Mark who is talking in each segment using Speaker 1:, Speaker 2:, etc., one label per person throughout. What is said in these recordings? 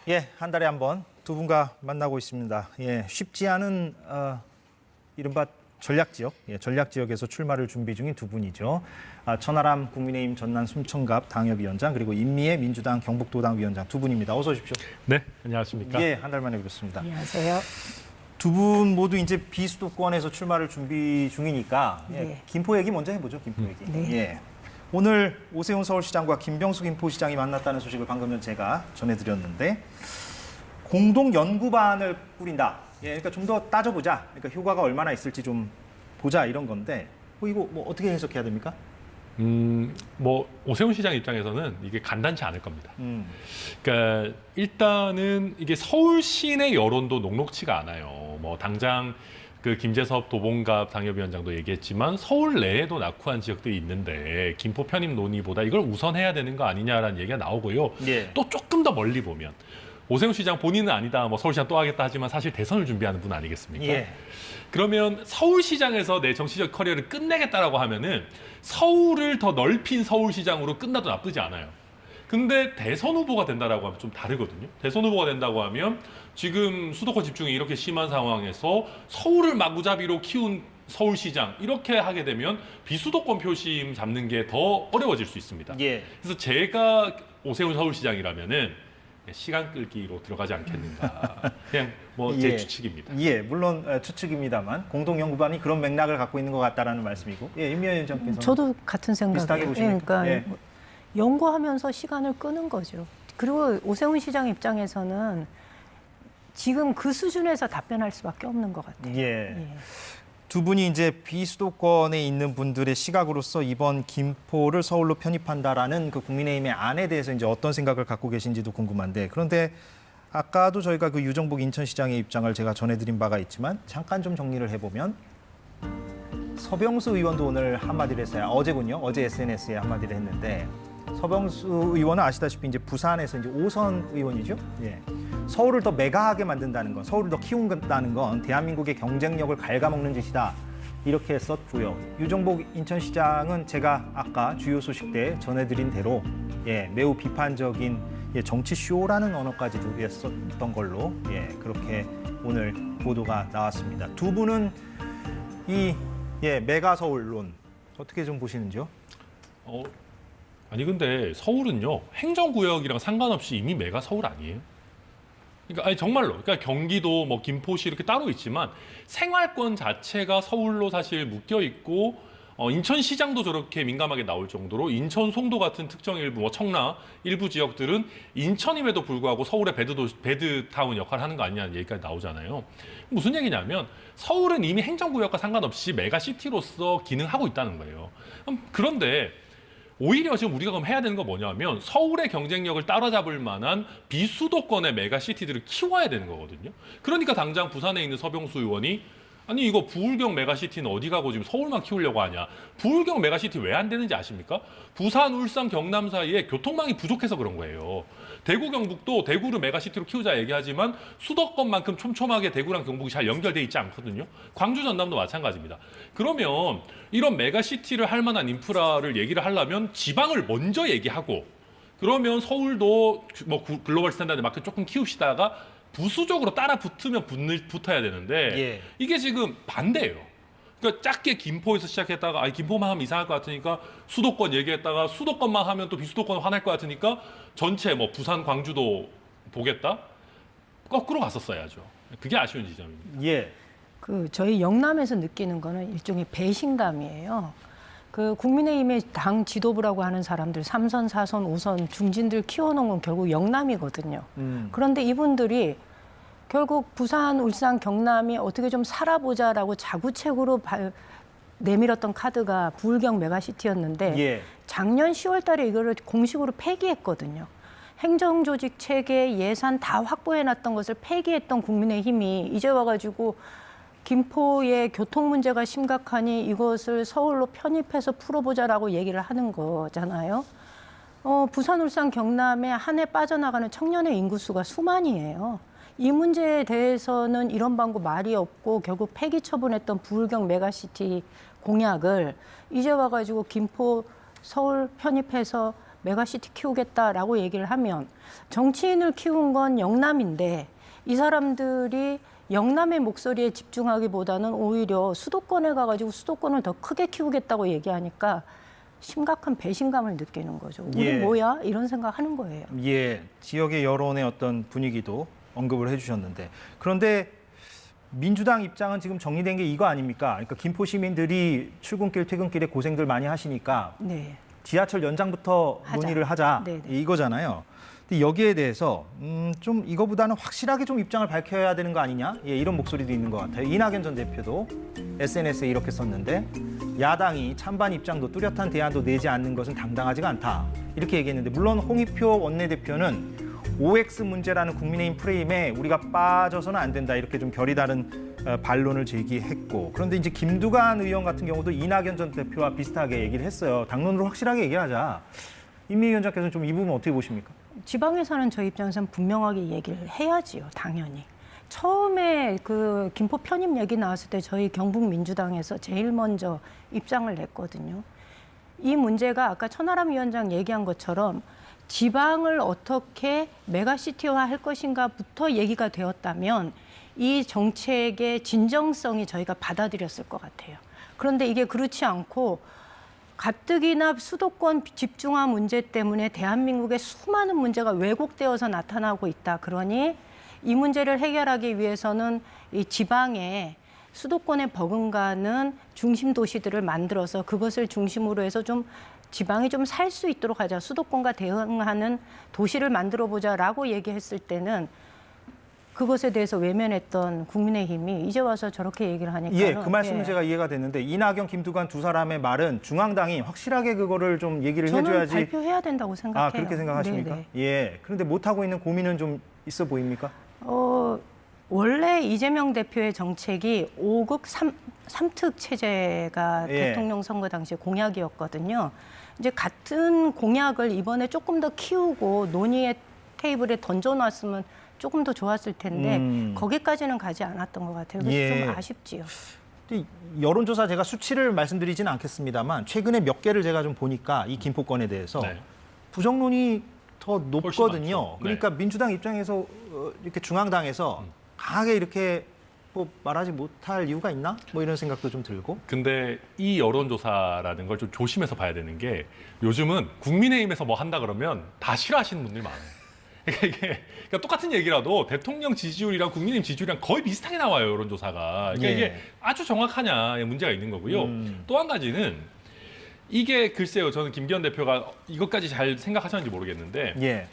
Speaker 1: 예, 한 달에 한 번 두 분과 만나고 있습니다. 예, 쉽지 않은 이른바 전략 지역, 전략 지역에서 출마를 준비 중인 두 분이죠. 천하람 국민의힘 전남 순천갑 당협위원장 그리고 임미애 민주당 경북도당 위원장 두 분입니다. 어서 오십시오.
Speaker 2: 네, 안녕하십니까?
Speaker 1: 예, 한 달 만에 뵙습니다.
Speaker 3: 안녕하세요.
Speaker 1: 두 분 모두 이제 비수도권에서 출마를 준비 중이니까
Speaker 3: 네.
Speaker 1: 김포 얘기 먼저 해보죠. 김포 얘기.
Speaker 3: 네.
Speaker 1: 예. 오늘 오세훈 서울시장과 김병수 김포시장이 만났다는 소식을 방금 전 제가 전해드렸는데 공동 연구반을 꾸린다. 예, 그러니까 좀 더 따져보자. 그러니까 효과가 얼마나 있을지 좀 보자 이런 건데 이거 뭐 어떻게 해석해야 됩니까?
Speaker 2: 뭐 오세훈 시장 입장에서는 이게 간단치 않을 겁니다. 그러니까 일단은 이게 서울 시내 여론도 녹록치가 않아요. 뭐 당장 그 김재섭 도봉갑 당협위원장도 얘기했지만 서울 내에도 낙후한 지역들이 있는데 김포 편입 논의보다 이걸 우선해야 되는 거 아니냐라는 얘기가 나오고요.
Speaker 1: 예.
Speaker 2: 또 조금 더 멀리 보면 오세훈 시장 본인은 아니다, 뭐 서울시장 또 하겠다 하지만 사실 대선을 준비하는 분 아니겠습니까?
Speaker 1: 예.
Speaker 2: 그러면 서울시장에서 내 정치적 커리어를 끝내겠다라고 하면은 서울을 더 넓힌 서울시장으로 끝나도 나쁘지 않아요. 근데 대선 후보가 된다라고 하면 좀 다르거든요. 대선 후보가 된다고 하면 지금 수도권 집중이 이렇게 심한 상황에서 서울을 마구잡이로 키운 서울시장 이렇게 하게 되면 비수도권 표심 잡는 게 더 어려워질 수 있습니다.
Speaker 1: 예.
Speaker 2: 그래서 제가 오세훈 서울시장이라면은 시간 끌기로 들어가지 않겠는가. 그냥 뭐 제
Speaker 1: 예.
Speaker 2: 추측입니다.
Speaker 1: 예, 물론 추측입니다만 공동 연구반이 그런 맥락을 갖고 있는 것 같다라는 말씀이고. 예, 임미애 위원장께서
Speaker 3: 저도 같은 생각이에요.
Speaker 1: 비슷하게 보십니까?
Speaker 3: 그러니까
Speaker 1: 예.
Speaker 3: 연구하면서 시간을 끄는 거죠. 그리고 오세훈 시장 입장에서는 지금 그 수준에서 답변할 수밖에 없는 것 같아요.
Speaker 1: 예.
Speaker 3: 예.
Speaker 1: 두 분이 이제 비수도권에 있는 분들의 시각으로서 이번 김포를 서울로 편입한다라는 그 국민의힘의 안에 대해서 이제 어떤 생각을 갖고 계신지도 궁금한데 그런데 아까도 저희가 그 유정복 인천시장의 입장을 제가 전해드린 바가 있지만 잠깐 좀 정리를 해보면 서병수 의원도 오늘 한마디를 했어요. 어제군요. 어제 SNS에 한마디를 했는데 서병수 의원은 아시다시피 이제 부산에서 이제 5선 의원이죠. 예. 서울을 더 메가하게 만든다는 건, 서울을 더 키운다는 건 대한민국의 경쟁력을 갉아먹는 짓이다. 이렇게 썼고요. 유정복 인천시장은 제가 아까 주요 소식 때 전해드린 대로 매우 비판적인 정치 쇼라는 언어까지도 썼던 걸로 그렇게 오늘 보도가 나왔습니다. 두 분은 이 메가 서울론 어떻게 좀 보시는지요?
Speaker 2: 아니 근데 서울은요 행정구역이랑 상관없이 이미 메가 서울 아니에요? 그러니까 아니 정말로 그러니까 경기도 뭐 김포시 이렇게 따로 있지만 생활권 자체가 서울로 사실 묶여 있고 인천시장도 저렇게 민감하게 나올 정도로 인천 송도 같은 특정 일부 뭐 청라 일부 지역들은 인천임에도 불구하고 서울의 배드타운 역할을 하는 거 아니냐는 얘기까지 나오잖아요. 무슨 얘기냐면 서울은 이미 행정구역과 상관없이 메가시티로서 기능하고 있다는 거예요. 그런데 오히려 지금 우리가 그럼 해야 되는 건 뭐냐면 서울의 경쟁력을 따라잡을 만한 비수도권의 메가시티들을 키워야 되는 거거든요. 그러니까 당장 부산에 있는 서병수 의원이 아니 이거 부울경 메가시티는 어디 가고 지금 서울만 키우려고 하냐. 부울경 메가시티 왜 안 되는지 아십니까? 부산, 울산, 경남 사이에 교통망이 부족해서 그런 거예요. 대구, 경북도 대구를 메가시티로 키우자 얘기하지만 수도권만큼 촘촘하게 대구랑 경북이 잘 연결돼 있지 않거든요. 광주, 전남도 마찬가지입니다. 그러면 이런 메가시티를 할 만한 인프라를 얘기를 하려면 지방을 먼저 얘기하고 그러면 서울도 뭐 글로벌 스탠다드 마크 조금 키웁시다가 부수적으로 따라 붙어야 되는데 이게 지금 반대예요. 그러니까 작게 김포에서 시작했다가 김포만 하면 이상할 것 같으니까 수도권 얘기했다가 수도권만 하면 또 비수도권 화날 것 같으니까 전체 뭐 부산, 광주도 보겠다? 거꾸로 갔었어야죠. 그게 아쉬운 지점입니다.
Speaker 1: 예.
Speaker 3: 그 저희 영남에서 느끼는 거는 일종의 배신감이에요. 그 국민의힘의 당 지도부라고 하는 사람들 3선, 4선, 5선 중진들 키워놓은 건 결국 영남이거든요. 그런데 이분들이 결국 부산, 울산, 경남이 어떻게 좀 살아보자라고 자구책으로 내밀었던 카드가 부울경 메가시티였는데 작년 10월 달에 이거를 공식으로 폐기했거든요. 행정조직 체계, 예산 다 확보해놨던 것을 폐기했던 국민의힘이 이제 와가지고 김포의 교통 문제가 심각하니 이것을 서울로 편입해서 풀어보자라고 얘기를 하는 거잖아요. 부산, 울산, 경남에 한 해 빠져나가는 청년의 인구수가 수만이에요. 이 문제에 대해서는 이런 방구 말이 없고 결국 폐기 처분했던 부울경 메가시티 공약을 이제 와가지고 김포, 서울 편입해서 메가시티 키우겠다라고 얘기를 하면 정치인을 키운 건 영남인데 이 사람들이 영남의 목소리에 집중하기보다는 오히려 수도권에 가가지고 수도권을 더 크게 키우겠다고 얘기하니까 심각한 배신감을 느끼는 거죠. 우리
Speaker 1: 예.
Speaker 3: 뭐야? 이런 생각하는 거예요.
Speaker 1: 예, 지역의 여론의 어떤 분위기도 언급을 해주셨는데 그런데 민주당 입장은 지금 정리된 게 이거 아닙니까? 그러니까 김포 시민들이 출근길, 퇴근길에 고생들 많이 하시니까
Speaker 3: 네.
Speaker 1: 지하철 연장부터
Speaker 3: 하자.
Speaker 1: 논의를 하자
Speaker 3: 네네.
Speaker 1: 이거잖아요. 근데 여기에 대해서 좀 이거보다는 확실하게 좀 입장을 밝혀야 되는 거 아니냐? 예, 이런 목소리도 있는 것 같아요. 이낙연 전 대표도 SNS에 이렇게 썼는데 야당이 찬반 입장도 뚜렷한 대안도 내지 않는 것은 당당하지가 않다. 이렇게 얘기했는데 물론 홍익표 원내대표는 OX 문제라는 국민의힘 프레임에 우리가 빠져서는 안 된다. 이렇게 좀 결이 다른 반론을 제기했고 그런데 이제 김두관 의원 같은 경우도 이낙연 전 대표와 비슷하게 얘기를 했어요. 당론으로 확실하게 얘기를 하자. 임미 위원장께서는 좀 이 부분 어떻게 보십니까?
Speaker 3: 지방에 사는 저희 입장에서는 분명하게 얘기를 해야지요, 당연히. 처음에 그 김포 편입 얘기 나왔을 때 저희 경북 민주당에서 제일 먼저 입장을 냈거든요. 이 문제가 아까 천하람 위원장 얘기한 것처럼 지방을 어떻게 메가시티화 할 것인가부터 얘기가 되었다면 이 정책의 진정성이 저희가 받아들였을 것 같아요. 그런데 이게 그렇지 않고 가뜩이나 수도권 집중화 문제 때문에 대한민국의 수많은 문제가 왜곡되어서 나타나고 있다. 그러니 이 문제를 해결하기 위해서는 이 지방에 수도권에 버금가는 중심 도시들을 만들어서 그것을 중심으로 해서 좀 지방이 좀 살 수 있도록 하자. 수도권과 대응하는 도시를 만들어 보자라고 얘기했을 때는 그것에 대해서 외면했던 국민의힘이 이제 와서 저렇게 얘기를 하니까
Speaker 1: 예, 그 말씀은 제가 이해가 됐는데 이낙연, 김두관 두 사람의 말은 중앙당이 확실하게 그거를 좀 얘기를
Speaker 3: 저는
Speaker 1: 해줘야지.
Speaker 3: 발표해야 된다고 생각해요.
Speaker 1: 아, 그렇게 생각하십니까?
Speaker 3: 네네.
Speaker 1: 예. 그런데 못하고 있는 고민은 좀 있어 보입니까?
Speaker 3: 원래 이재명 대표의 정책이 5급 3특 체제가
Speaker 1: 예.
Speaker 3: 대통령 선거 당시 공약이었거든요. 이제 같은 공약을 이번에 조금 더 키우고 논의의 테이블에 던져놨으면 조금 더 좋았을 텐데 거기까지는 가지 않았던 것 같아요. 그래서
Speaker 1: 예.
Speaker 3: 좀 아쉽지요.
Speaker 1: 여론조사 제가 수치를 말씀드리지는 않겠습니다만 최근에 몇 개를 제가 좀 보니까 이 김포권에 대해서
Speaker 2: 네.
Speaker 1: 부정론이 더 높거든요.
Speaker 2: 많죠.
Speaker 1: 그러니까 민주당 입장에서 이렇게 중앙당에서 강하게 이렇게 뭐 말하지 못할 이유가 있나? 뭐 이런 생각도 좀 들고.
Speaker 2: 근데 이 여론조사라는 걸 좀 조심해서 봐야 되는 게 요즘은 국민의힘에서 뭐 한다 그러면 다 싫어하시는 분들이 많아요. 그러니까 똑같은 얘기라도 대통령 지지율이랑 국민의힘 지지율이랑 거의 비슷하게 나와요, 여론조사가. 그러니까
Speaker 1: 예.
Speaker 2: 이게 아주 정확하냐에 문제가 있는 거고요. 또 한 가지는 이게 글쎄요, 저는 김기현 대표가 이것까지 잘 생각하셨는지 모르겠는데
Speaker 1: 예.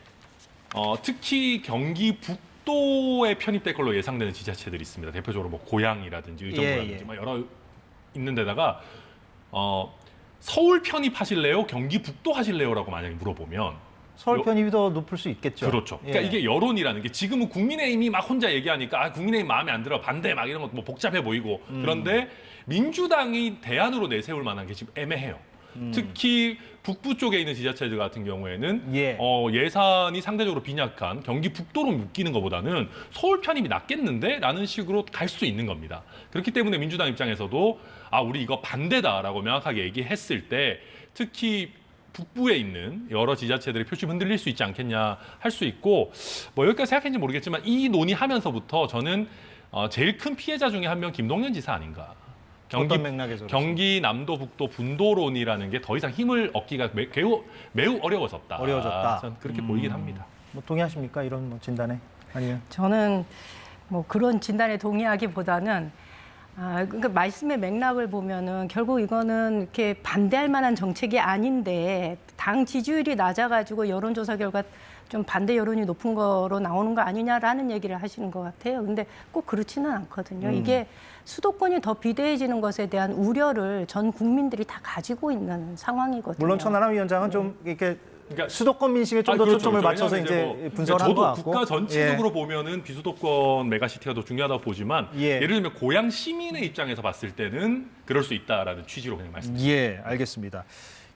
Speaker 2: 특히 경기 북도에 편입될 걸로 예상되는 지자체들이 있습니다. 대표적으로 뭐 고양이라든지 의정부라든지
Speaker 1: 예.
Speaker 2: 막 여러 있는 데다가 서울 편입하실래요? 경기 북도 하실래요?라고 만약에 물어보면
Speaker 1: 서울 편입이 더 높을 수 있겠죠.
Speaker 2: 그렇죠. 그러니까
Speaker 1: 예.
Speaker 2: 이게 여론이라는 게 지금은 국민의힘이 막 혼자 얘기하니까 국민의힘 마음에 안 들어 반대 막 이런 거 뭐 복잡해 보이고 그런데 민주당이 대안으로 내세울 만한 게 지금 애매해요. 특히 북부 쪽에 있는 지자체들 같은 경우에는
Speaker 1: 예.
Speaker 2: 예산이 상대적으로 빈약한 경기 북도로 묶이는 것보다는 서울 편입이 낫겠는데? 라는 식으로 갈 수 있는 겁니다. 그렇기 때문에 민주당 입장에서도 우리 이거 반대다라고 명확하게 얘기했을 때 특히 북부에 있는 여러 지자체들의 표심이 흔들릴 수 있지 않겠냐 할 수 있고 뭐 여기까지 생각했는지 모르겠지만 이 논의하면서부터 저는 제일 큰 피해자 중에 한 명 김동연 지사 아닌가.
Speaker 1: 어떤 맥락에서
Speaker 2: 경기 남도 북도 분도론이라는 게 더 이상 힘을 얻기가 매우 어려워졌다.
Speaker 1: 어려워졌다.
Speaker 2: 저는 그렇게 보이긴 합니다.
Speaker 1: 뭐 동의하십니까? 이런 뭐 진단에? 아니면
Speaker 3: 저는 뭐 그런 진단에 동의하기보다는 그러니까 말씀의 맥락을 보면은 결국 이거는 이렇게 반대할 만한 정책이 아닌데 당 지지율이 낮아가지고 여론조사 결과 좀 반대 여론이 높은 거로 나오는 거 아니냐라는 얘기를 하시는 것 같아요. 근데 꼭 그렇지는 않거든요. 이게 수도권이 더 비대해지는 것에 대한 우려를 전 국민들이 다 가지고 있는 상황이거든요.
Speaker 1: 물론 천하람 위원장은 좀 이렇게
Speaker 2: 그러니까
Speaker 1: 수도권 민심에 좀 더
Speaker 2: 그렇죠,
Speaker 1: 초점을
Speaker 2: 그렇죠.
Speaker 1: 맞춰서
Speaker 2: 왜냐하면
Speaker 1: 이제
Speaker 2: 뭐,
Speaker 1: 분석을 한 것
Speaker 2: 저도
Speaker 1: 같고.
Speaker 2: 국가 전체적으로 보면은 비수도권 메가시티가 더 중요하다고 보지만
Speaker 1: 예.
Speaker 2: 예를 들면 고향 시민의 입장에서 봤을 때는 그럴 수 있다라는 취지로 그냥 말씀드립니다.
Speaker 1: 예, 알겠습니다.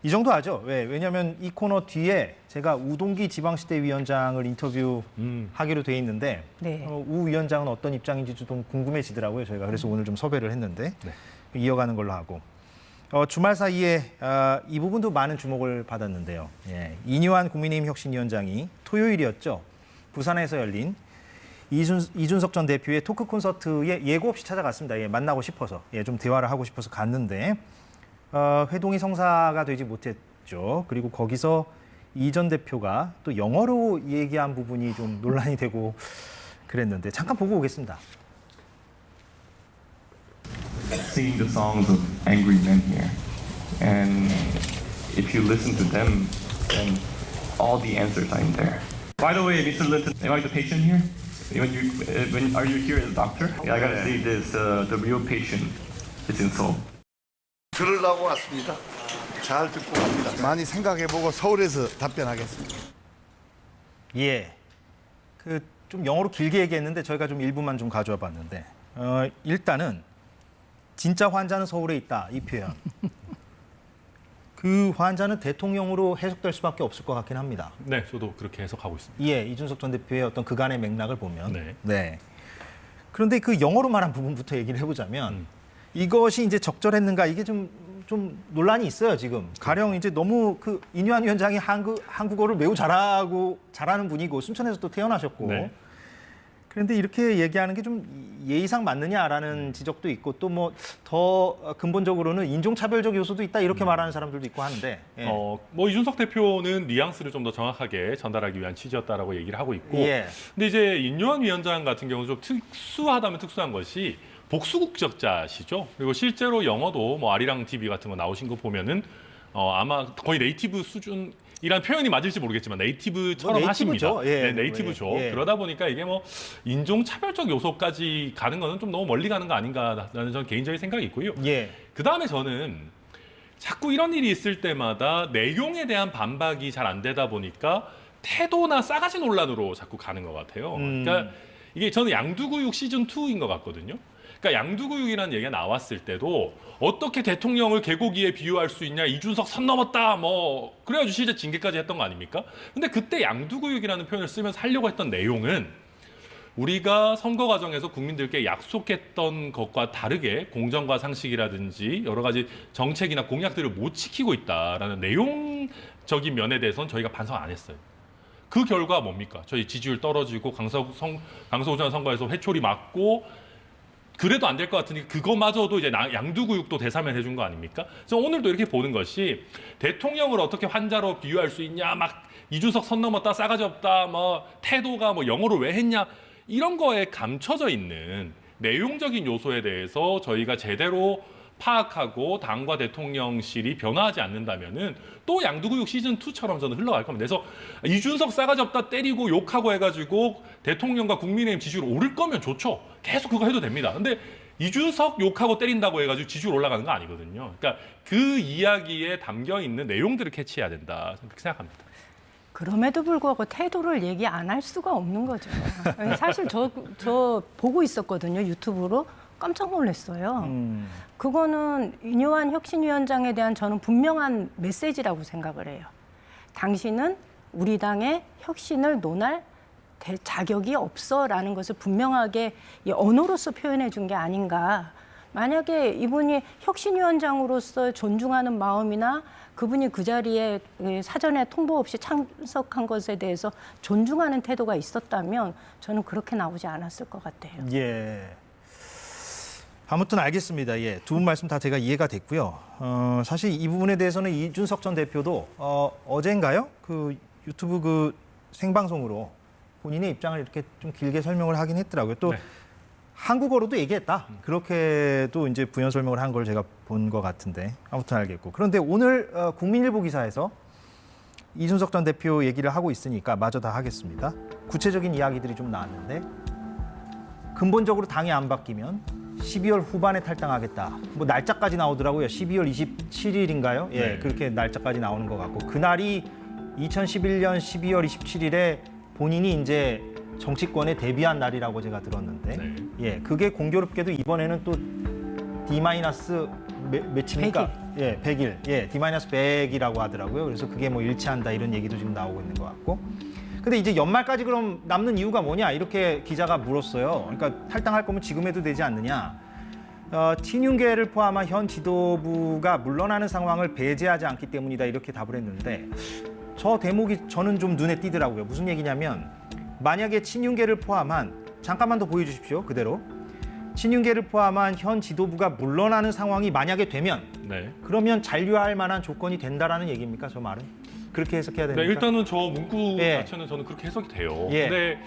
Speaker 1: 이 정도 하죠. 왜냐하면 이 코너 뒤에 제가 우동기 지방시대위원장을 인터뷰하기로 돼 있는데
Speaker 3: 네.
Speaker 1: 우 위원장은 어떤 입장인지 좀 궁금해지더라고요. 저희가 그래서 오늘 좀 섭외를 했는데
Speaker 2: 네.
Speaker 1: 이어가는 걸로 하고 주말 사이에 이 부분도 많은 주목을 받았는데요. 예, 이뉴한 국민의힘 혁신위원장이 토요일이었죠. 부산에서 열린 이준석 전 대표의 토크 콘서트에 예고 없이 찾아갔습니다. 예, 만나고 싶어서, 좀 대화를 하고 싶어서 갔는데 회동이 성사가 되지 못했죠. 그리고 거기서 이 전 대표가 또 영어로 얘기한 부분이 좀 논란이 되고 그랬는데 잠깐 보고 오겠습니다.
Speaker 4: Singing the songs of angry men here, and if you listen to them, then all the answers are in there. By the way, Mr. Linton, am I the patient here? Are you here as a doctor? Yeah, I gotta say this. The real patient is in Seoul.
Speaker 5: 들으려고 왔습니다. 잘 듣고 갑니다. 많이 생각해보고 서울에서 답변하겠습니다.
Speaker 1: 예, 좀 영어로 길게 얘기했는데 저희가 좀 일부만 좀 가져와 봤는데 일단은 진짜 환자는 서울에 있다 이 표현. 그 환자는 대통령으로 해석될 수밖에 없을 것 같긴 합니다.
Speaker 2: 네, 저도 그렇게 해석하고 있습니다.
Speaker 1: 예, 이준석 전 대표의 어떤 그간의 맥락을 보면.
Speaker 2: 네.
Speaker 1: 네. 그런데 그 영어로 말한 부분부터 얘기를 해보자면 이것이 이제 적절했는가 이게 좀 논란이 있어요 지금. 가령 이제 너무 이뉴한 위원장이 한국어를 매우 잘하는 분이고 순천에서 또 태어나셨고.
Speaker 2: 네.
Speaker 1: 그런데 이렇게 얘기하는 게 좀 예의상 맞느냐라는 지적도 있고 또 뭐 더 근본적으로는 인종차별적 요소도 있다 이렇게 말하는 사람들도 있고 하는데. 예.
Speaker 2: 뭐 이준석 대표는 뉘앙스를 좀 더 정확하게 전달하기 위한 취지였다라고 얘기를 하고 있고.
Speaker 1: 예.
Speaker 2: 근데 이제 인요한 위원장 같은 경우는 좀 특수하다면 특수한 것이 복수국적자시죠. 그리고 실제로 영어도 뭐 아리랑 TV 같은 거 나오신 거 보면은 아마 거의 네이티브 수준이란 표현이 맞을지 모르겠지만 네이티브처럼
Speaker 1: 뭐
Speaker 2: 하십니다.
Speaker 1: 네이티브죠. 예.
Speaker 2: 네, 네이티브죠.
Speaker 1: 예.
Speaker 2: 그러다 보니까 이게 뭐 인종차별적 요소까지 가는 거는 좀 너무 멀리 가는 거 아닌가라는 저는 개인적인 생각이 있고요.
Speaker 1: 예.
Speaker 2: 그다음에 저는 자꾸 이런 일이 있을 때마다 내용에 대한 반박이 잘 안 되다 보니까 태도나 싸가지 논란으로 자꾸 가는 것 같아요. 그러니까 이게 저는 양두구육 시즌 2인 것 같거든요. 그러니까 양두구육이라는 얘기가 나왔을 때도 어떻게 대통령을 개고기에 비유할 수 있냐, 이준석 선 넘었다, 뭐 그래가지고 실제 징계까지 했던 거 아닙니까? 근데 그때 양두구육이라는 표현을 쓰면서 하려고 했던 내용은 우리가 선거 과정에서 국민들께 약속했던 것과 다르게 공정과 상식이라든지 여러 가지 정책이나 공약들을 못 지키고 있다라는 내용적인 면에 대해서는 저희가 반성 안 했어요. 그 결과 뭡니까? 저희 지지율 떨어지고 강서구청 선거에서 회초리 맞고 그래도 안 될 것 같으니 그거마저도 이제 양두구육도 대사면 해준 거 아닙니까? 그래서 오늘도 이렇게 보는 것이 대통령을 어떻게 환자로 비유할 수 있냐, 막 이준석 선 넘었다, 싸가지 없다, 뭐 태도가 뭐 영어로 왜 했냐 이런 거에 감춰져 있는 내용적인 요소에 대해서 저희가 제대로 파악하고 당과 대통령실이 변화하지 않는다면은 또 양두구육 시즌 2처럼 저는 흘러갈 겁니다. 그래서 이준석 싸가지 없다 때리고 욕하고 해가지고 대통령과 국민의힘 지지율 오를 거면 좋죠. 계속 그거 해도 됩니다. 근데 이준석 욕하고 때린다고 해가지고 지지율 올라가는 거 아니거든요. 그러니까 그 이야기에 담겨 있는 내용들을 캐치해야 된다. 그렇게 생각합니다.
Speaker 3: 그럼에도 불구하고 태도를 얘기 안 할 수가 없는 거죠. 사실 저 보고 있었거든요. 유튜브로. 깜짝 놀랐어요. 그거는 이뉴한 혁신위원장에 대한 저는 분명한 메시지라고 생각을 해요. 당신은 우리 당의 혁신을 논할 자격이 없어라는 것을 분명하게 언어로서 표현해 준 게 아닌가. 만약에 이분이 혁신위원장으로서 존중하는 마음이나 그분이 그 자리에 사전에 통보 없이 참석한 것에 대해서 존중하는 태도가 있었다면 저는 그렇게 나오지 않았을 것 같아요.
Speaker 1: 예. 아무튼 알겠습니다. 예, 두 분 말씀 다 제가 이해가 됐고요. 사실 이 부분에 대해서는 이준석 전 대표도 어젠가요? 그 유튜브 그 생방송으로 본인의 입장을 이렇게 좀 길게 설명을 하긴 했더라고요. 또
Speaker 2: 네.
Speaker 1: 한국어로도 얘기했다. 그렇게도 이제 부연 설명을 한 걸 제가 본 것 같은데 아무튼 알겠고. 그런데 오늘 국민일보 기사에서 이준석 전 대표 얘기를 하고 있으니까 마저 다 하겠습니다. 구체적인 이야기들이 좀 나왔는데 근본적으로 당이 안 바뀌면 12월 후반에 탈당하겠다. 뭐 날짜까지 나오더라고요. 12월 27일인가요? 예,
Speaker 2: 네.
Speaker 1: 그렇게 날짜까지 나오는 것 같고 그날이 2011년 12월 27일에 본인이 이제 정치권에 데뷔한 날이라고 제가 들었는데,
Speaker 2: 네.
Speaker 1: 예, 그게 공교롭게도 이번에는 또 D- 몇입니까?
Speaker 3: 100일.
Speaker 1: 예, 100일. 예, D-100이라고 하더라고요. 그래서 그게 뭐 일치한다 이런 얘기도 지금 나오고 있는 것 같고. 근데 이제 연말까지 그럼 남는 이유가 뭐냐 이렇게 기자가 물었어요. 그러니까 탈당할 거면 지금 해도 되지 않느냐. 친윤계를 포함한 현 지도부가 물러나는 상황을 배제하지 않기 때문이다 이렇게 답을 했는데 저 대목이 저는 좀 눈에 띄더라고요. 무슨 얘기냐면 만약에 친윤계를 포함한 잠깐만 더 보여주십시오. 그대로. 친윤계를 포함한 현 지도부가 물러나는 상황이 만약에 되면
Speaker 2: 네.
Speaker 1: 그러면 잔류할 만한 조건이 된다라는 얘기입니까? 저 말은? 그렇게 해석해야 됩니까?
Speaker 2: 네, 일단은 저 문구
Speaker 1: 예.
Speaker 2: 자체는 저는 그렇게 해석이 돼요.
Speaker 1: 예.
Speaker 2: 근데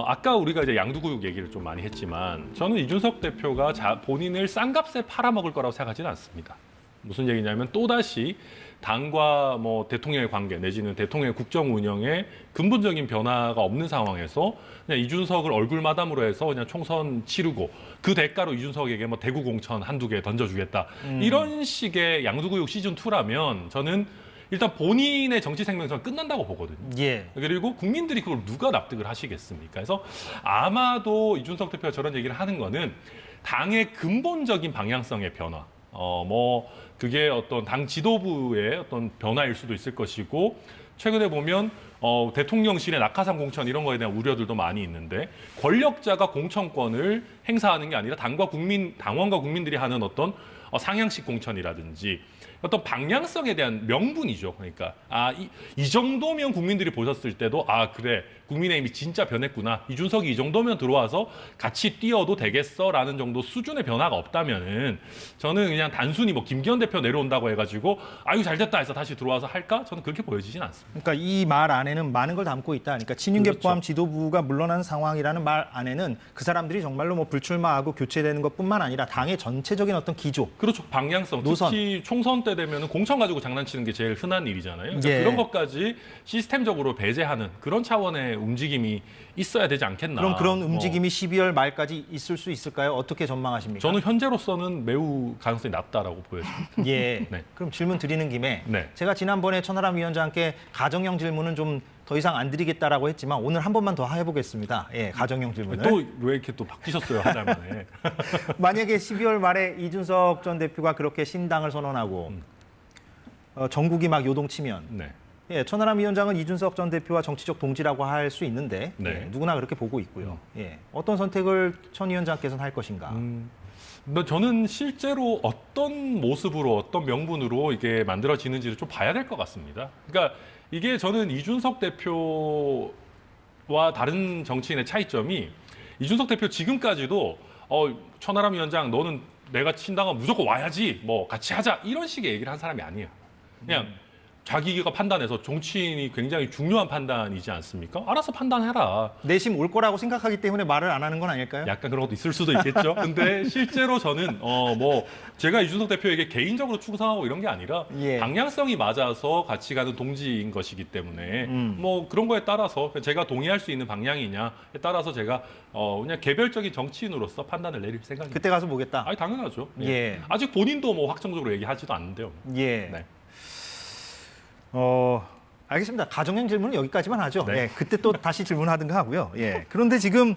Speaker 2: 아까 우리가 이제 양두구육 얘기를 좀 많이 했지만 저는 이준석 대표가 본인을 싼값에 팔아먹을 거라고 생각하지는 않습니다. 무슨 얘기냐면 또다시 당과 뭐 대통령의 관계 내지는 대통령의 국정 운영에 근본적인 변화가 없는 상황에서 그냥 이준석을 얼굴 마담으로 해서 그냥 총선 치르고 그 대가로 이준석에게 뭐 대구 공천 한두 개 던져주겠다. 이런 식의 양두구육 시즌 2라면 저는 일단 본인의 정치 생명선 끝난다고 보거든요.
Speaker 1: 예.
Speaker 2: 그리고 국민들이 그걸 누가 납득을 하시겠습니까? 그래서 아마도 이준석 대표가 저런 얘기를 하는 거는 당의 근본적인 방향성의 변화. 뭐 그게 어떤 당 지도부의 어떤 변화일 수도 있을 것이고 최근에 보면 대통령실의 낙하산 공천 이런 거에 대한 우려들도 많이 있는데 권력자가 공천권을 행사하는 게 아니라 당원과 국민들이 하는 어떤 상향식 공천이라든지 어떤 방향성에 대한 명분이죠. 그러니까 이 정도면 국민들이 보셨을 때도 그래 국민의힘이 진짜 변했구나. 이준석이 이 정도면 들어와서 같이 뛰어도 되겠어라는 정도 수준의 변화가 없다면은 저는 그냥 단순히 뭐 김기현 대표 내려온다고 해가지고 아이고 잘됐다 해서 다시 들어와서 할까? 저는 그렇게 보여지진 않습니다.
Speaker 1: 그러니까 이 말 안에는 많은 걸 담고 있다. 그러니까 친윤계
Speaker 2: 그렇죠.
Speaker 1: 포함 지도부가 물러난 상황이라는 말 안에는 그 사람들이 정말로 뭐 불출마하고 교체되는 것뿐만 아니라 당의 전체적인 어떤 기조.
Speaker 2: 그렇죠. 방향성.
Speaker 1: 노선.
Speaker 2: 특히 총선 때 되면 공천 가지고 장난치는 게 제일 흔한 일이잖아요. 그러니까
Speaker 1: 예.
Speaker 2: 그런 것까지 시스템적으로 배제하는 그런 차원의 움직임이 있어야 되지 않겠나.
Speaker 1: 그럼 그런 움직임이 12월 말까지 있을 수 있을까요? 어떻게 전망하십니까?
Speaker 2: 저는 현재로서는 매우 가능성이 낮다라고 보여집니다.
Speaker 1: 예.
Speaker 2: 네.
Speaker 1: 그럼 질문 드리는 김에
Speaker 2: 네.
Speaker 1: 제가 지난번에 천하람 위원장께 가정형 질문은 좀 더 이상 안 드리겠다라고 했지만 오늘 한 번만 더 해보겠습니다. 예, 가정형 질문을.
Speaker 2: 또 왜 이렇게 또 바뀌셨어요, 한 달 만에.
Speaker 1: 만약에 12월 말에 이준석 전 대표가 그렇게 신당을 선언하고 전국이 막 요동치면
Speaker 2: 네.
Speaker 1: 예, 천하람 위원장은 이준석 전 대표와 정치적 동지라고 할 수 있는데
Speaker 2: 네.
Speaker 1: 예, 누구나 그렇게 보고 있고요. 예, 어떤 선택을 천 위원장께서는 할 것인가?
Speaker 2: 근데 저는 실제로 어떤 모습으로 어떤 명분으로 이게 만들어지는지를 좀 봐야 될 것 같습니다. 그러니까 이게 저는 이준석 대표와 다른 정치인의 차이점이 이준석 대표 지금까지도 천하람 위원장 너는 내가 친다면 무조건 와야지 뭐 같이 하자 이런 식의 얘기를 한 사람이 아니에요. 그냥 자기가 판단해서 정치인이 굉장히 중요한 판단이지 않습니까? 알아서 판단해라.
Speaker 1: 내심 올 거라고 생각하기 때문에 말을 안 하는 건 아닐까요?
Speaker 2: 약간 그런 것도 있을 수도 있겠죠. 근데 실제로 저는 뭐 제가 이준석 대표에게 개인적으로 충성하고 이런 게 아니라
Speaker 1: 예.
Speaker 2: 방향성이 맞아서 같이 가는 동지인 것이기 때문에 뭐 그런 거에 따라서 제가 동의할 수 있는 방향이냐에 따라서 제가 그냥 개별적인 정치인으로서 판단을 내릴 생각입니다.
Speaker 1: 그때 가서 보겠다.
Speaker 2: 아니 당연하죠.
Speaker 1: 예.
Speaker 2: 아직 본인도 뭐 확정적으로 얘기하지도 않는데요.
Speaker 1: 예.
Speaker 2: 네.
Speaker 1: 알겠습니다. 가정형 질문은 여기까지만 하죠.
Speaker 2: 네.
Speaker 1: 예, 그때 또 다시 질문하든가 하고요. 예. 그런데 지금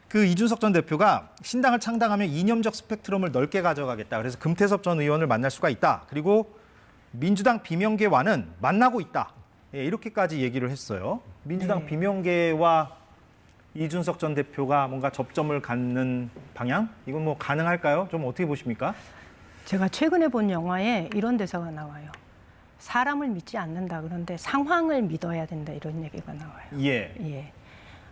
Speaker 1: 그 이준석 전 대표가 신당을 창당하면 이념적 스펙트럼을 넓게 가져가겠다. 그래서 금태섭 전 의원을 만날 수가 있다. 그리고 민주당 비명계와는 만나고 있다. 예, 이렇게까지 얘기를 했어요. 민주당 비명계와 이준석 전 대표가 뭔가 접점을 갖는 방향? 이건 뭐 가능할까요? 좀 어떻게 보십니까?
Speaker 3: 제가 최근에 본 영화에 이런 대사가 나와요. 사람을 믿지 않는다. 그런데 상황을 믿어야 된다. 이런 얘기가 나와요.
Speaker 1: 예.
Speaker 3: 예.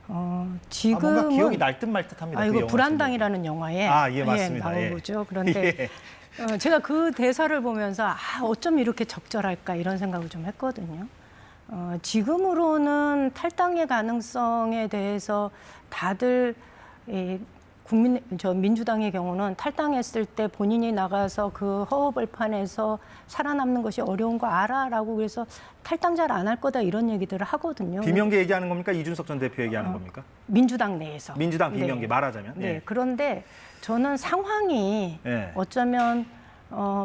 Speaker 1: 뭔가
Speaker 3: 지금은
Speaker 1: 기억이 날 듯 말 듯합니다. 그
Speaker 3: 이거
Speaker 1: 영화
Speaker 3: 불안당이라는 영화에
Speaker 1: 예, 맞습니다.
Speaker 3: 나오죠. 그런데 제가 그 대사를 보면서 어쩜 이렇게 적절할까 이런 생각을 좀 했거든요. 지금으로는 탈당의 가능성에 대해서 다들 민주당의 경우는 탈당했을 때 본인이 나가서 그 허허벌판에서 살아남는 것이 어려운 거 알아라고 그래서 탈당 잘 안 할 거다 이런 얘기들을 하거든요.
Speaker 1: 비명계 얘기하는 겁니까? 이준석 전 대표 얘기하는 겁니까?
Speaker 3: 민주당 내에서.
Speaker 1: 민주당 비명계
Speaker 3: 네.
Speaker 1: 말하자면.
Speaker 3: 네.
Speaker 1: 예.
Speaker 3: 그런데 저는 상황이
Speaker 1: 예.
Speaker 3: 어쩌면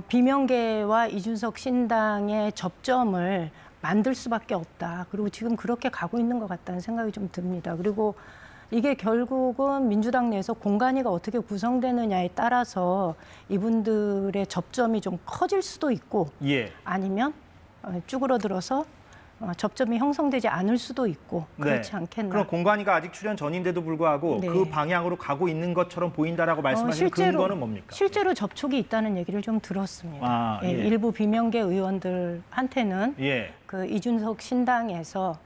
Speaker 3: 비명계와 이준석 신당의 접점을 만들 수밖에 없다. 그리고 지금 그렇게 가고 있는 것 같다는 생각이 좀 듭니다. 그리고 이게 결국은 민주당 내에서 공간위가 어떻게 구성되느냐에 따라서 이분들의 접점이 좀 커질 수도 있고
Speaker 1: 예.
Speaker 3: 아니면 쭈그러들어서 접점이 형성되지 않을 수도 있고 그렇지 않겠나.
Speaker 1: 그럼 공관위가 아직 출연 전인데도 불구하고
Speaker 3: 네.
Speaker 1: 그 방향으로 가고 있는 것처럼 보인다라고 말씀하시는 근거는 뭡니까?
Speaker 3: 실제로 접촉이 있다는 얘기를 좀 들었습니다.
Speaker 1: 아, 예.
Speaker 3: 일부 비명계 의원들한테는
Speaker 1: 예.
Speaker 3: 그 이준석 신당에서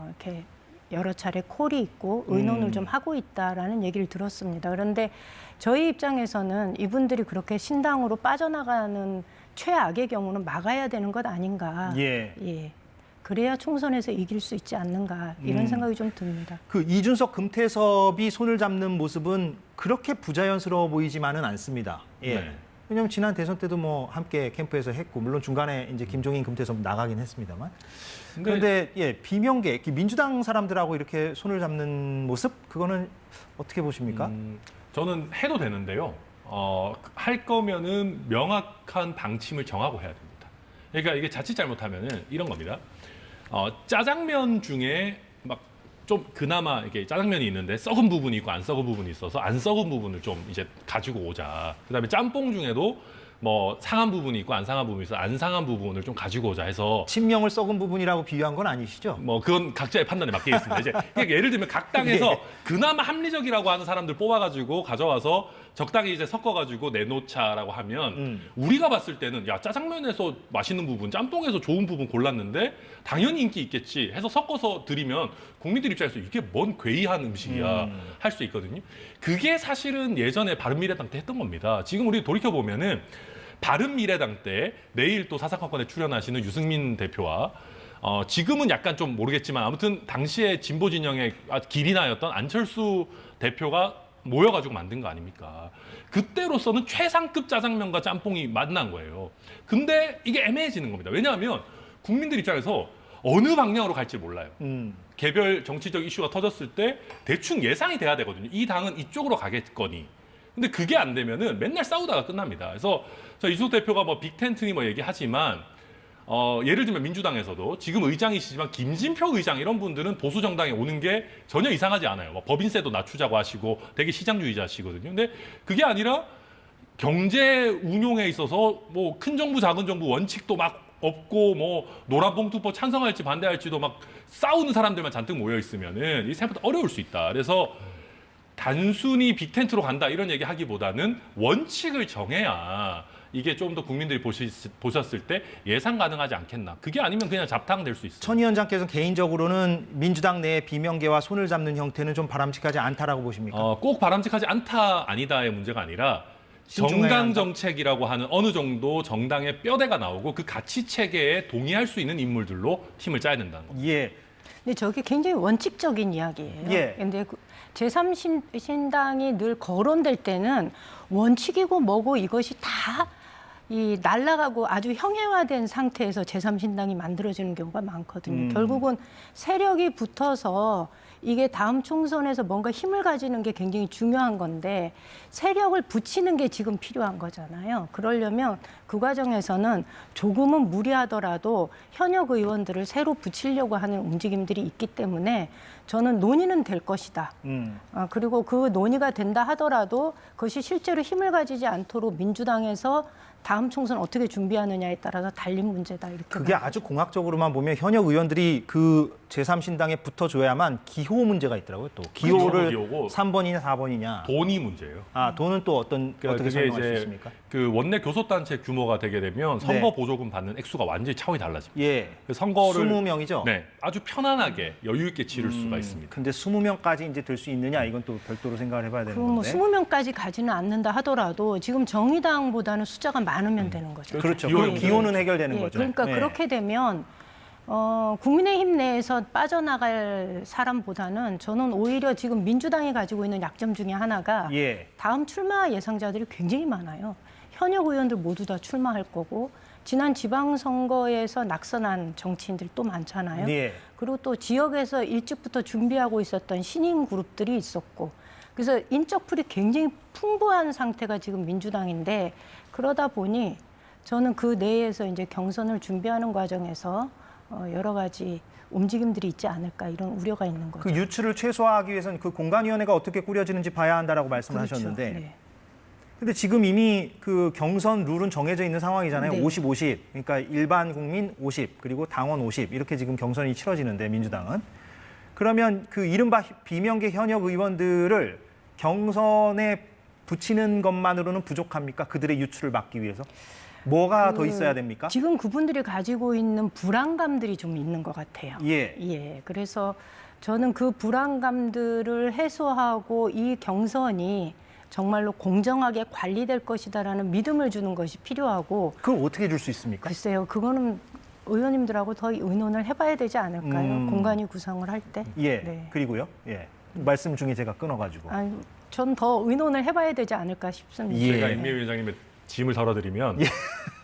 Speaker 3: 이렇게 여러 차례 콜이 있고 의논을 좀 하고 있다라는 얘기를 들었습니다. 그런데 저희 입장에서는 이분들이 그렇게 신당으로 빠져나가는 최악의 경우는 막아야 되는 것 아닌가.
Speaker 1: 예.
Speaker 3: 그래야 총선에서 이길 수 있지 않는가 이런 생각이 좀 듭니다.
Speaker 1: 그 이준석, 금태섭이 손을 잡는 모습은 그렇게 부자연스러워 보이지만은 않습니다. 예.
Speaker 2: 네.
Speaker 1: 왜냐하면 지난 대선 때도 뭐 함께 캠프에서 했고 물론 중간에 이제 김종인, 금태섭 나가긴 했습니다만. 그런데 비명계 민주당 사람들하고 이렇게 손을 잡는 모습 그거는 어떻게 보십니까?
Speaker 2: 저는 해도 되는데요. 할 거면은 명확한 방침을 정하고 해야 됩니다. 그러니까 이게 자칫 잘못하면은 이런 겁니다. 짜장면 중에 막 좀 그나마 이렇게 짜장면이 있는데 썩은 부분이 있고 안 썩은 부분이 있어서 안 썩은 부분을 좀 이제 가지고 오자. 그다음에 짬뽕 중에도 뭐 상한 부분이 있고 안 상한 부분이 있어 안 상한 부분을 좀 가지고 오자 해서
Speaker 1: 친명을 썩은 부분이라고 비유한 건 아니시죠?
Speaker 2: 뭐 그건 각자의 판단에 맡기겠습니다. 이제 그러니까 예를 들면 각 당에서 그나마 합리적이라고 하는 사람들 뽑아가지고 가져와서 적당히 이제 섞어가지고 내놓자라고 하면 우리가 봤을 때는 야 짜장면에서 맛있는 부분, 짬뽕에서 좋은 부분 골랐는데 당연히 인기 있겠지 해서 섞어서 드리면 국민들 입장에서 이게 뭔 괴이한 음식이야 할 수 있거든요. 그게 사실은 예전에 바른미래당 때 했던 겁니다. 지금 우리 돌이켜 보면은 바른미래당 때 내일 또 사사건건에 출연하시는 유승민 대표와 지금은 약간 좀 모르겠지만 아무튼 당시에 진보 진영의 길이 나였던 안철수 대표가 모여가지고 만든 거 아닙니까? 그때로서는 최상급 짜장면과 짬뽕이 만난 거예요. 근데 이게 애매해지는 겁니다. 왜냐하면 국민들 입장에서 어느 방향으로 갈지 몰라요. 개별 정치적 이슈가 터졌을 때 대충 예상이 돼야 되거든요. 이 당은 이쪽으로 가겠거니. 근데 그게 안 되면은 맨날 싸우다가 끝납니다. 그래서 저 이준석 대표가 뭐 빅텐트니 뭐 얘기하지만 예를 들면 민주당에서도 지금 의장이시지만 김진표 의장 이런 분들은 보수 정당에 오는 게 전혀 이상하지 않아요. 뭐 법인세도 낮추자고 하시고 되게 시장주의자시거든요. 근데 그게 아니라 경제 운용에 있어서 뭐 큰 정부 작은 정부 원칙도 막 없고 뭐 노란봉투법 찬성할지 반대할지도 막 싸우는 사람들만 잔뜩 모여 있으면은 이 생각보다 어려울 수 있다. 그래서 단순히 빅텐트로 간다 이런 얘기 하기보다는 원칙을 정해야 이게 좀 더 국민들이 보셨을 때 예상 가능하지 않겠나. 그게 아니면 그냥 잡탕 될 수 있어요.
Speaker 1: 천 위원장께서는 개인적으로는 민주당 내 비명계와 손을 잡는 형태는 좀 바람직하지 않다라고 보십니까?
Speaker 2: 꼭 바람직하지 않다 아니다의 문제가 아니라 정당 정책이라고 하는 어느 정도 정당의 뼈대가 나오고 그 가치 체계에 동의할 수 있는 인물들로 팀을 짜야 된다는 겁니다.
Speaker 1: 예.
Speaker 3: 근데 저게 굉장히 원칙적인 이야기예요.
Speaker 1: 예.
Speaker 3: 근데 제3신당이 늘 거론될 때는 원칙이고 뭐고 이것이 다 날아가고 아주 형해화된 상태에서 제3신당이 만들어지는 경우가 많거든요. 결국은 세력이 붙어서 이게 다음 총선에서 뭔가 힘을 가지는 게 굉장히 중요한 건데 세력을 붙이는 게 지금 필요한 거잖아요. 그러려면 그 과정에서는 조금은 무리하더라도 현역 의원들을 새로 붙이려고 하는 움직임들이 있기 때문에 저는 논의는 될 것이다. 그리고 그 논의가 된다 하더라도 그것이 실제로 힘을 가지지 않도록 민주당에서 다음 총선 어떻게 준비하느냐에 따라서 달린 문제다. 이렇게
Speaker 1: 그게 아주 공학적으로만 보면 현역 의원들이 그 제3신당에 붙어줘야만 기호 문제가 있더라고요. 또 기호를
Speaker 2: 기호고
Speaker 1: 3번이냐 4번이냐.
Speaker 2: 돈이 문제예요.
Speaker 1: 돈은 또 어떻게
Speaker 2: 그게
Speaker 1: 설명할 수
Speaker 2: 이제
Speaker 1: 있습니까?
Speaker 2: 그 원내 교섭단체 규모가 되게 되면 선거
Speaker 1: 네.
Speaker 2: 보조금 받는 액수가 완전히 차원이 달라집니다.
Speaker 1: 예.
Speaker 2: 그 선거를
Speaker 1: 20명이죠?
Speaker 2: 네, 아주 편안하게 여유 있게 치를 수가 있습니다.
Speaker 1: 근데 20명까지 이제 될 수 있느냐 이건 또 별도로 생각을 해봐야 되는
Speaker 3: 그럼 뭐
Speaker 1: 건데.
Speaker 3: 20명까지 가지는 않는다 하더라도 지금 정의당보다는 숫자가 많으면 되는 거죠.
Speaker 1: 그렇죠.
Speaker 2: 기호는
Speaker 1: 그 기호는 해결되는
Speaker 3: 예,
Speaker 1: 거죠.
Speaker 3: 그러니까
Speaker 1: 네.
Speaker 3: 그렇게 되면 국민의힘 내에서 빠져나갈 사람보다는 저는 오히려 지금 민주당이 가지고 있는 약점 중에 하나가
Speaker 1: 예.
Speaker 3: 다음 출마 예상자들이 굉장히 많아요. 현역 의원들 모두 다 출마할 거고 지난 지방선거에서 낙선한 정치인들이 또 많잖아요.
Speaker 1: 예.
Speaker 3: 그리고 또 지역에서 일찍부터 준비하고 있었던 신인 그룹들이 있었고 그래서 인적풀이 굉장히 풍부한 상태가 지금 민주당인데 그러다 보니 저는 그 내에서 이제 경선을 준비하는 과정에서 여러 가지 움직임들이 있지 않을까 이런 우려가 있는 거죠.
Speaker 1: 그 유출을 최소화하기 위해서는 그 공관위원회가 어떻게 꾸려지는지 봐야 한다라고 말씀을
Speaker 3: 그렇죠.
Speaker 1: 하셨는데
Speaker 3: 네.
Speaker 1: 근데 지금 이미 그 경선 룰은 정해져 있는 상황이잖아요.
Speaker 3: 네.
Speaker 1: 50, 50. 그러니까 일반 국민 50, 그리고 당원 50. 이렇게 지금 경선이 치러지는데 민주당은. 그러면 그 이른바 비명계 현역 의원들을 경선에 붙이는 것만으로는 부족합니까? 그들의 유출을 막기 위해서? 뭐가 더 있어야 됩니까?
Speaker 3: 지금 그분들이 가지고 있는 불안감들이 좀 있는 것 같아요.
Speaker 1: 예.
Speaker 3: 예. 그래서 저는 그 불안감들을 해소하고 이 경선이 정말로 공정하게 관리될 것이다라는 믿음을 주는 것이 필요하고
Speaker 1: 그걸 어떻게 줄 수 있습니까?
Speaker 3: 글쎄요. 그거는 의원님들하고 더 의논을 해봐야 되지 않을까요? 공간이 구성을 할 때.
Speaker 1: 예.
Speaker 3: 네.
Speaker 1: 그리고요. 예. 말씀 중에 제가 끊어가지고.
Speaker 3: 아니, 전 더 의논을 해봐야 되지 않을까 싶습니다.
Speaker 1: 예.
Speaker 2: 제가 임미애 위원장님의 짐을 덜어드리면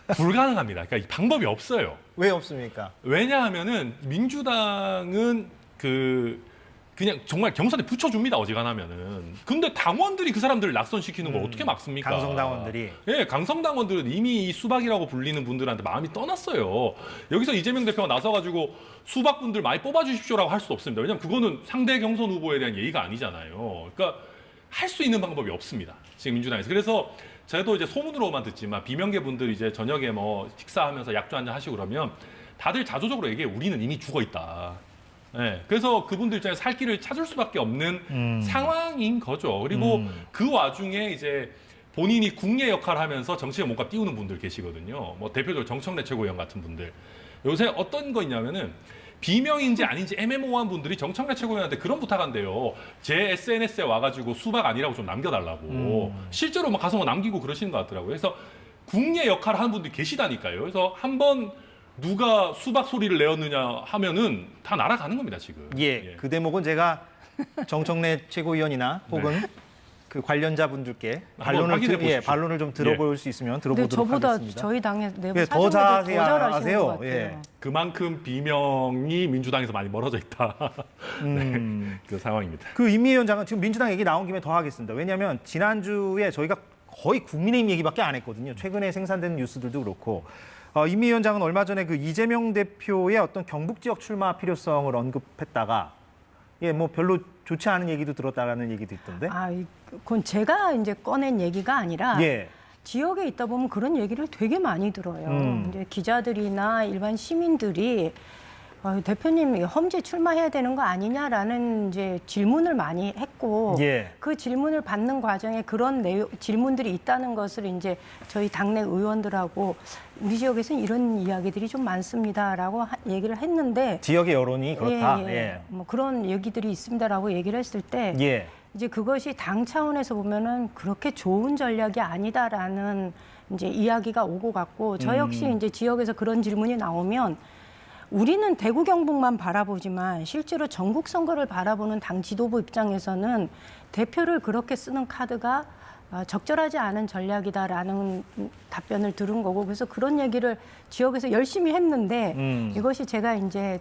Speaker 2: 불가능합니다. 그러니까 이 방법이 없어요.
Speaker 1: 왜 없습니까?
Speaker 2: 왜냐하면은 민주당은 그냥 정말 경선에 붙여줍니다. 어지간하면은. 근데 당원들이 그 사람들을 낙선시키는 걸 어떻게 막습니까?
Speaker 1: 강성당원들이.
Speaker 2: 예, 강성당원들은 이미 이 수박이라고 불리는 분들한테 마음이 떠났어요. 여기서 이재명 대표가 나서가지고 수박분들 많이 뽑아주십시오라고 할 수 없습니다. 왜냐하면 그거는 상대 경선 후보에 대한 예의가 아니잖아요. 그러니까 할 수 있는 방법이 없습니다. 지금 민주당에서. 그래서 저도 이제 소문으로만 듣지만 비명계 분들이 이제 저녁에 뭐 식사하면서 약주 한잔 하시고 그러면 다들 자조적으로 얘기해 우리는 이미 죽어 있다. 네, 그래서 그분들 입장에 살 길을 찾을 수밖에 없는 상황인 거죠. 그리고 그 와중에 이제 본인이 국내 역할을 하면서 정치에 뭔가 띄우는 분들 계시거든요. 뭐 대표적으로 정청래 최고위원 같은 분들. 요새 어떤 거 있냐면은 비명인지 아닌지 애매모호한 분들이 정청래 최고위원한테 그런 부탁한대요. 제 SNS에 와가지고 수박 아니라고 좀 남겨달라고. 실제로 막 가서 뭐 남기고 그러시는 것 같더라고요. 그래서 국내 역할을 하는 분들이 계시다니까요. 그래서 한번 누가 수박 소리를 내었느냐 하면은 다 날아가는 겁니다, 지금.
Speaker 1: 예. 그 대목은 제가 정청래 최고위원이나 혹은 그 관련자분들께 반론을 좀 들어볼 수 있으면
Speaker 3: 근데
Speaker 1: 들어보도록
Speaker 3: 저보다
Speaker 1: 하겠습니다.
Speaker 3: 저희 당의 내부
Speaker 1: 예, 더
Speaker 3: 사정을
Speaker 1: 자세히
Speaker 3: 더 잘 아시는
Speaker 1: 아세요.
Speaker 3: 것 같아요.
Speaker 1: 예.
Speaker 2: 그만큼 비명이 민주당에서 많이 멀어져 있다. 네, 그 상황입니다.
Speaker 1: 그 임미애 위원장은 지금 민주당 얘기 나온 김에 더 하겠습니다. 왜냐하면 지난주에 저희가 거의 국민의힘 얘기밖에 안 했거든요. 최근에 생산된 뉴스들도 그렇고. 임미애 위원장은 얼마 전에 그 이재명 대표의 어떤 경북 지역 출마 필요성을 언급했다가 뭐 별로 좋지 않은 얘기도 들었다라는 얘기도 있던데.
Speaker 3: 그건 제가 이제 꺼낸 얘기가 아니라
Speaker 1: 예.
Speaker 3: 지역에 있다 보면 그런 얘기를 되게 많이 들어요. 이제 기자들이나 일반 시민들이 대표님 험지 출마해야 되는 거 아니냐라는 이제 질문을 많이 했고 그 질문을 받는 과정에 그런 질문들이 있다는 것을 이제 저희 당내 의원들하고 우리 지역에서는 이런 이야기들이 좀 많습니다라고 얘기를 했는데
Speaker 1: 지역의 여론이 그렇다.
Speaker 3: 뭐 그런 얘기들이 있습니다라고 얘기를 했을 때 이제 그것이 당 차원에서 보면은 그렇게 좋은 전략이 아니다라는 이제 이야기가 오고 갔고 저 역시 이제 지역에서 그런 질문이 나오면 우리는 대구 경북만 바라보지만 실제로 전국 선거를 바라보는 당 지도부 입장에서는 대표를 그렇게 쓰는 카드가 적절하지 않은 전략이다라는 답변을 들은 거고 그래서 그런 얘기를 지역에서 열심히 했는데 이것이 제가 이제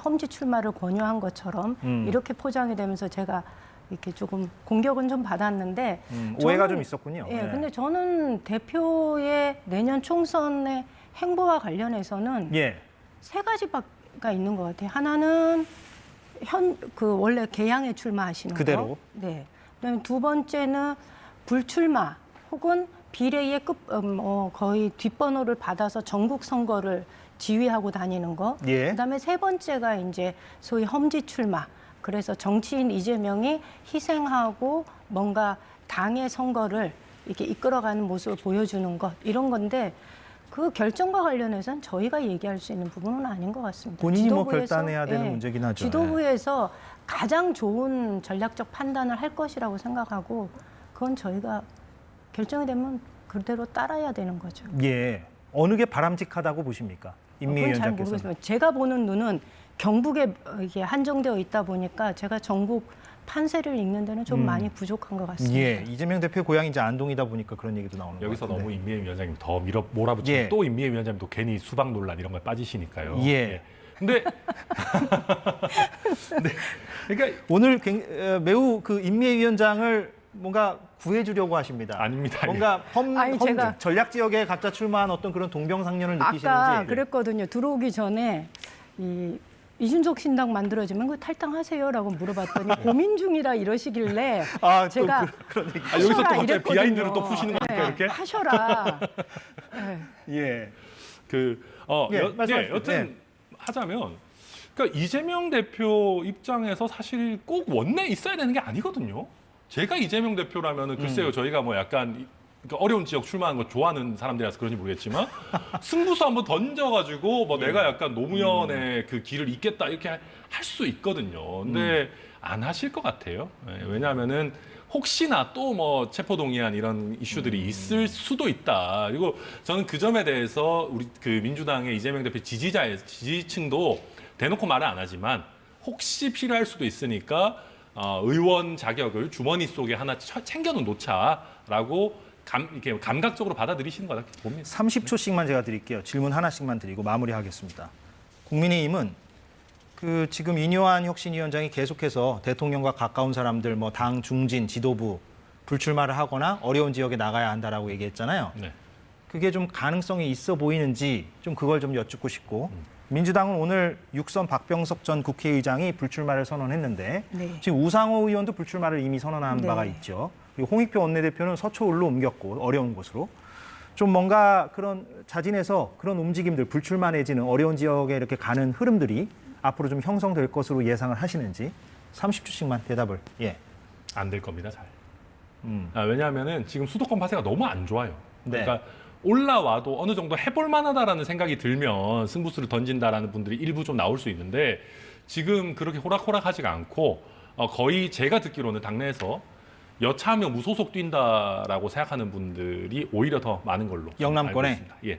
Speaker 3: 험지 출마를 권유한 것처럼 이렇게 포장이 되면서 제가 이렇게 조금 공격은 좀 받았는데
Speaker 1: 오해가 좀 있었군요.
Speaker 3: 예, 근데 저는 대표의 내년 총선의 행보와 관련해서는 세 가지가 있는 것 같아요. 하나는 원래 개항에 출마하시는
Speaker 1: 그대로.
Speaker 3: 거. 네. 그다음에 두 번째는 불출마 혹은 비례의 거의 뒷번호를 받아서 전국 선거를 지휘하고 다니는 거. 그다음에 세 번째가 이제 소위 험지 출마. 그래서 정치인 이재명이 희생하고 뭔가 당의 선거를 이렇게 이끌어가는 모습을 보여주는 것 이런 건데. 그 결정과 관련해서는 저희가 얘기할 수 있는 부분은 아닌 것 같습니다.
Speaker 1: 본인이 뭐 결단해야 되는 문제긴 하죠.
Speaker 3: 지도부에서 가장 좋은 전략적 판단을 할 것이라고 생각하고 그건 저희가 결정이 되면 그대로 따라야 되는 거죠.
Speaker 1: 어느 게 바람직하다고 보십니까? 임미애
Speaker 3: 그건 잘
Speaker 1: 위원장께서는.
Speaker 3: 모르겠습니다. 제가 보는 눈은 경북에 이게 한정되어 있다 보니까 제가 전국 판세를 읽는 데는 좀 많이 부족한 것 같습니다.
Speaker 1: 이재명 대표 고향이 이제 안동이다 보니까 그런 얘기도 나오는 것 같은데.
Speaker 2: 여기서 너무 임미애 위원장님 더 몰아붙이면 또 임미애 위원장님도 괜히 수박 논란 이런 거에 빠지시니까요. 근데 그러니까
Speaker 1: 오늘 매우 그 임미애 위원장을 뭔가 구해주려고 하십니다.
Speaker 2: 아닙니다.
Speaker 1: 뭔가
Speaker 3: 제가
Speaker 1: 전략 지역에 각자 출마한 어떤 그런 동병상련을 느끼시는지.
Speaker 3: 아까 그랬거든요. 들어오기 전에 이준석 신당 만들어지면 그 탈당하세요라고 물어봤더니 고민 중이라 이러시길래
Speaker 1: 아,
Speaker 3: 제가
Speaker 1: 그런 얘기.
Speaker 2: 여기서 또
Speaker 3: 하셔라
Speaker 2: 갑자기
Speaker 3: 이랬거든요.
Speaker 2: 비하인드를 또 푸시는 겁니까,
Speaker 3: 네,
Speaker 2: 이렇게?
Speaker 3: 하셔라. 네.
Speaker 1: 예.
Speaker 2: 예, 여튼 하자면 그러니까 이재명 대표 입장에서 사실 꼭 원내 있어야 되는 게 아니거든요. 제가 이재명 대표라면은 글쎄요, 저희가 뭐 약간 그러니까 어려운 지역 출마하는 거 좋아하는 사람들이라서 그런지 모르겠지만 승부수 한번 던져가지고 뭐 내가 약간 노무현의 그 길을 잇겠다 이렇게 할 수 있거든요. 근데 안 하실 것 같아요. 예, 왜냐하면은 혹시나 또 뭐 체포동의안 이런 이슈들이 있을 수도 있다. 그리고 저는 그 점에 대해서 우리 그 민주당의 이재명 대표 지지층도 대놓고 말은 안 하지만 혹시 필요할 수도 있으니까 의원 자격을 주머니 속에 하나 챙겨는 놓자라고 이렇게 감각적으로 받아들이시는 거다 봅니다.
Speaker 1: 30초씩만 제가 드릴게요. 질문 하나씩만 드리고 마무리하겠습니다. 국민의힘은 그 지금 인요한 혁신위원장이 계속해서 대통령과 가까운 사람들, 뭐 당 중진, 지도부 불출마를 하거나 어려운 지역에 나가야 한다라고 얘기했잖아요.
Speaker 2: 네.
Speaker 1: 그게 좀 가능성이 있어 보이는지 좀 그걸 좀 여쭙고 싶고 민주당은 오늘 육선 박병석 전 국회의장이 불출마를 선언했는데
Speaker 3: 네.
Speaker 1: 지금 우상호 의원도 불출마를 이미 선언한
Speaker 3: 네.
Speaker 1: 바가 있죠. 그리고 홍익표 원내대표는 서초을로 옮겼고 어려운 곳으로 좀 뭔가 그런 자진해서 그런 움직임들 불출마 내지는 어려운 지역에 이렇게 가는 흐름들이 앞으로 좀 형성될 것으로 예상을 하시는지 30초씩만 대답을. 예.
Speaker 2: 안 될 겁니다, 잘. 왜냐하면은 지금 수도권 파세가 너무 안 좋아요.
Speaker 1: 네.
Speaker 2: 그러니까 올라와도 어느 정도 해볼 만하다라는 생각이 들면 승부수를 던진다라는 분들이 일부 좀 나올 수 있는데 지금 그렇게 호락호락하지가 않고 거의 제가 듣기로는 당내에서 여차하면 무소속 뛴다라고 생각하는 분들이 오히려 더 많은 걸로
Speaker 1: 영남권에?
Speaker 2: 알고 있습니다. 예.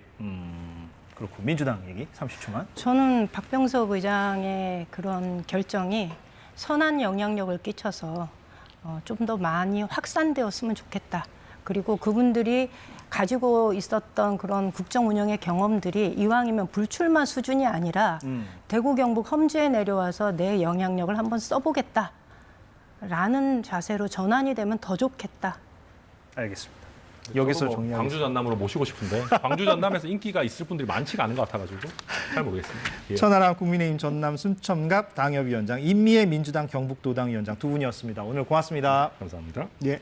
Speaker 1: 그렇고 민주당 얘기 30초만.
Speaker 3: 저는 박병석 의장의 그런 결정이 선한 영향력을 끼쳐서 좀 더 많이 확산되었으면 좋겠다. 그리고 그분들이 가지고 있었던 그런 국정 운영의 경험들이 이왕이면 불출마 수준이 아니라 대구 경북 험지에 내려와서 내 영향력을 한번 써보겠다라는 자세로 전환이 되면 더 좋겠다.
Speaker 1: 알겠습니다. 여기서
Speaker 2: 저도 뭐
Speaker 1: 정리하겠습니다.
Speaker 2: 광주 전남으로 모시고 싶은데 광주 전남에서 인기가 있을 분들이 많지가 않은 것 같아가지고 잘 모르겠습니다. 예.
Speaker 1: 천하람 국민의힘 전남 순천갑 당협위원장, 임미애 민주당 경북도당위원장 두 분이었습니다. 오늘 고맙습니다.
Speaker 2: 감사합니다.
Speaker 1: 예.